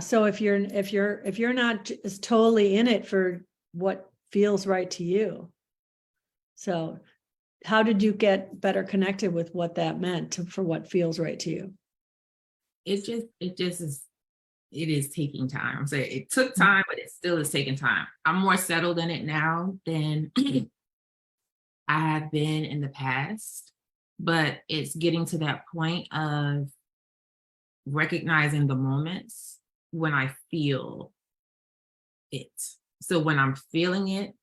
So if you're not just totally in it for what feels right to you. So how did you get better connected with what that meant for what feels right to you? It is taking time. So it took time, but it still is taking time. I'm more settled in it now than I have been in the past, but it's getting to that point of recognizing the moments when I feel it. So when I'm feeling it,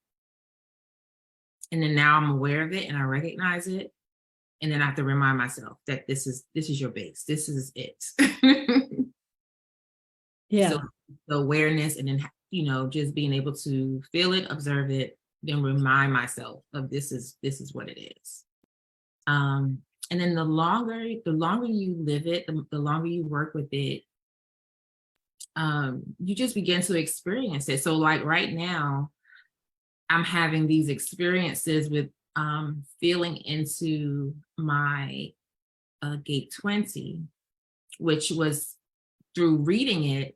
and then now I'm aware of it and I recognize it, and then I have to remind myself that this is your base. This is it. Yeah. So the awareness, and then just being able to feel it, observe it, then remind myself of this is what it is. And then the longer you live it, the longer you work with it, you just begin to experience it. So like right now, I'm having these experiences with feeling into my gate 20, which was through reading it.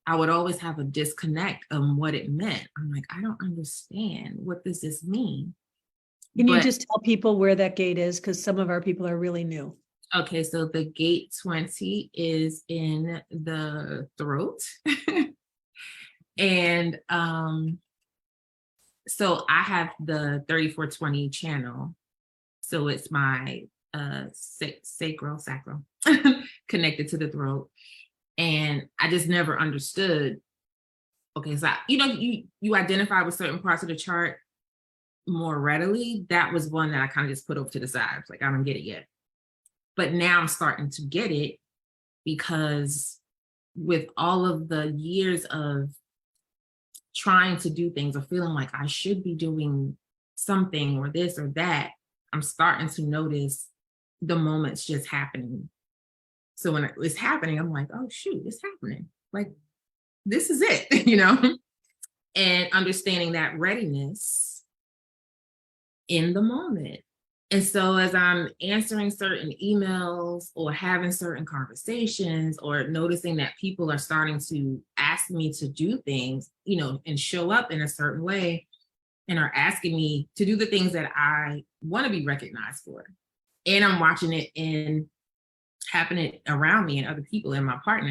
I would always have a disconnect of what it meant. I'm like, I don't understand. What does this mean? Can you just tell people where that gate is? Because some of our people are really new. Okay, so the gate 20 is in the throat. And so I have the 3420 channel. So it's my sacral connected to the throat. And I just never understood. Okay, so you identify with certain parts of the chart more readily. That was one that I kind of just put over to the side. Like, I don't get it yet. But now I'm starting to get it, because with all of the years of trying to do things or feeling like I should be doing something or this or that, I'm starting to notice the moments just happening. So when it's happening, I'm like, oh shoot, it's happening. Like, this is it, and understanding that readiness in the moment. And so as I'm answering certain emails or having certain conversations, or noticing that people are starting to ask me to do things, and show up in a certain way, and are asking me to do the things that I want to be recognized for. And I'm watching it happening around me and other people and my partner,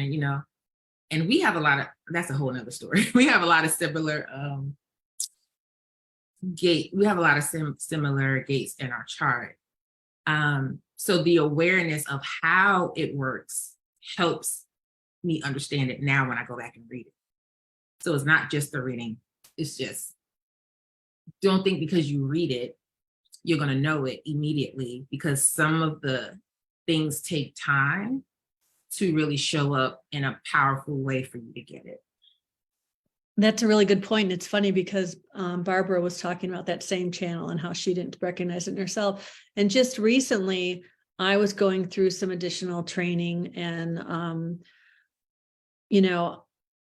and we have a lot of, that's a whole nother story. We have a lot of similar similar gates in our chart. So the awareness of how it works helps me understand it now when I go back and read it. So it's not just the reading. It's just, don't think because you read it, you're going to know it immediately, because some of the things take time to really show up in a powerful way for you to get it. That's a really good point. It's funny because Barbara was talking about that same channel and how she didn't recognize it in herself. And just recently, I was going through some additional training, and,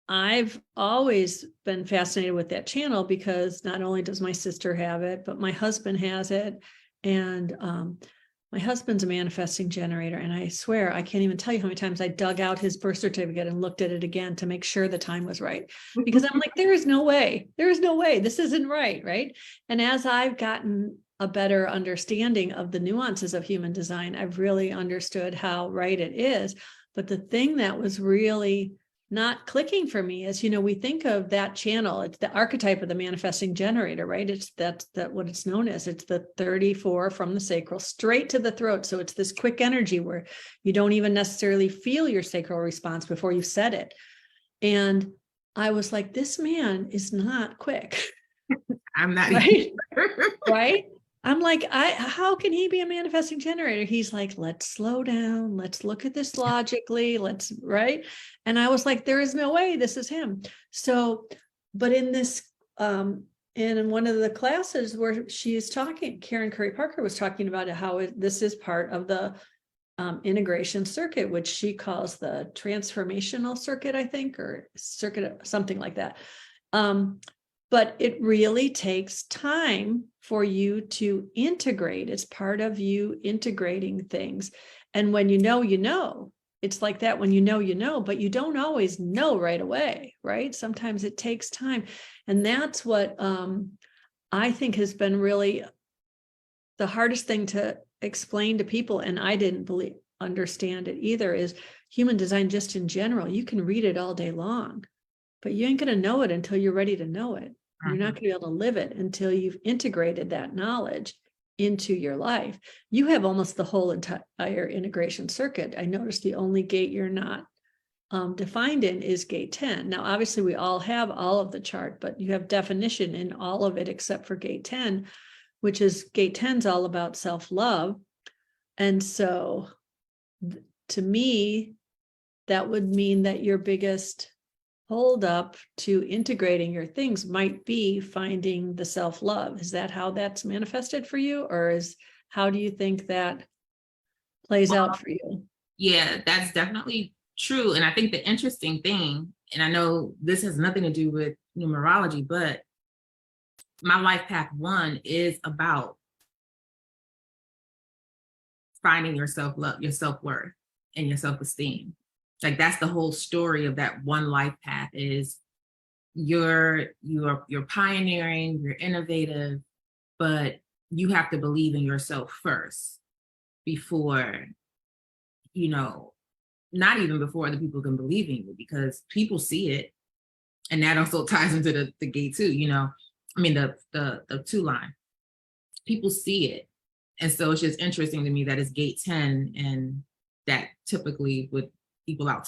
I've always been fascinated with that channel, because not only does my sister have it, but my husband has it. And my husband's a manifesting generator. And I swear, I can't even tell you how many times I dug out his birth certificate and looked at it again to make sure the time was right. Because I'm like, there is no way. This isn't right. Right. And as I've gotten a better understanding of the nuances of human design, I've really understood how right it is. But the thing that was really not clicking for me is, we think of that channel, it's the archetype of the manifesting generator, right? It's that what it's known as. It's the 34 from the sacral straight to the throat. So it's this quick energy where you don't even necessarily feel your sacral response before you said it. And I was like, this man is not quick. I'm not right. Right. I'm like, how can he be a manifesting generator? He's like, let's slow down. Let's look at this logically. Right. And I was like, there is no way this is him. So, but in this, in one of the classes where she is talking, Karen Curry Parker was talking about how this is part of the integration circuit, which she calls the transformational circuit, I think, or circuit, something like that. But it really takes time for you to integrate. It's part of you integrating things. And when you know, it's like that when you know, but you don't always know right away, right? Sometimes it takes time. And that's what I think has been really the hardest thing to explain to people. And I didn't understand it either, is human design just in general. You can read it all day long, but you ain't going to know it until you're ready to know it. You're not going to be able to live it until you've integrated that knowledge into your life. You have almost the whole entire integration circuit. I noticed the only gate you're not defined in is gate 10. Now, obviously, we all have all of the chart, but you have definition in all of it except for gate 10, which is gate 10 is all about self-love. And so to me, that would mean that your biggest hold up to integrating your things might be finding the self-love. Is that how that's manifested for you? Or how do you think that plays out for you? Yeah, that's definitely true. And I think the interesting thing, and I know this has nothing to do with numerology, but my life path 1 is about finding your self-love, your self-worth, and your self-esteem. Like, that's the whole story of that one life path, is you're pioneering, you're innovative, but you have to believe in yourself first before, not even before other people can believe in you, because people see it. And that also ties into the gate 2, the 2 line. People see it. And so it's just interesting to me that it's gate 10, and that typically would equal out